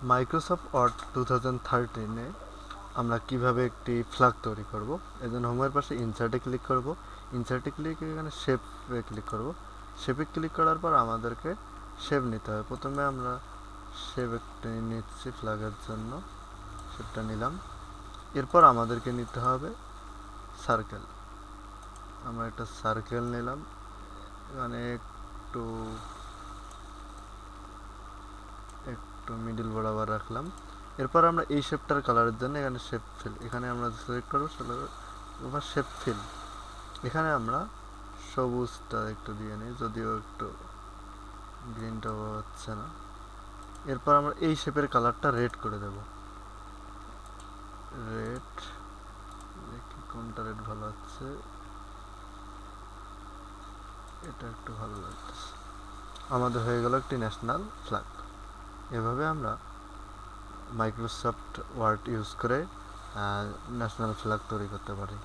Microsoft word 2013-এ আমরা কিভাবে একটি ফ্ল্যাগ তৈরি করব। এজন্য হোমের পাশে ইনসার্টে ক্লিক করব। ইনসার্টে ক্লিক এখানে শেপে ক্লিক করব। শেপে ক্লিক করার পর আমাদেরকে শেপ নিতে হবে। প্রথমে আমরা শেপ একটা নিচ্ছি ফ্ল্যাগের জন্য, শেপটা নিলাম। এরপর আমাদেরকে নিতে হবে সার্কেল। আমরা একটা সার্কেল নিলাম, এখানে একটু মিডল বরাবর রাখলাম। এরপর আমরা এই শেপটার কালারের জন্য এখানে শেপ ফিল, এখানে আমরা সিলেক্ট করবো, এবার শেপ ফিল, এখানে আমরা সবুজটা একটু দিয়ে নিই, যদিও একটু গ্রিনটা হচ্ছে না। এরপর আমরা এই শেপের কালারটা রেড করে দেব। রেড, দেখি কোনটা রেড ভালো হচ্ছে, এটা একটু ভালো লাগতেছে। আমাদের হয়ে গেল একটি ন্যাশনাল ফ্ল্যাগ। এভাবে আমরা মাইক্রোসফট ওয়ার্ড ইউজ করে ন্যাশনাল ফ্ল্যাগ তৈরি করতে পারি।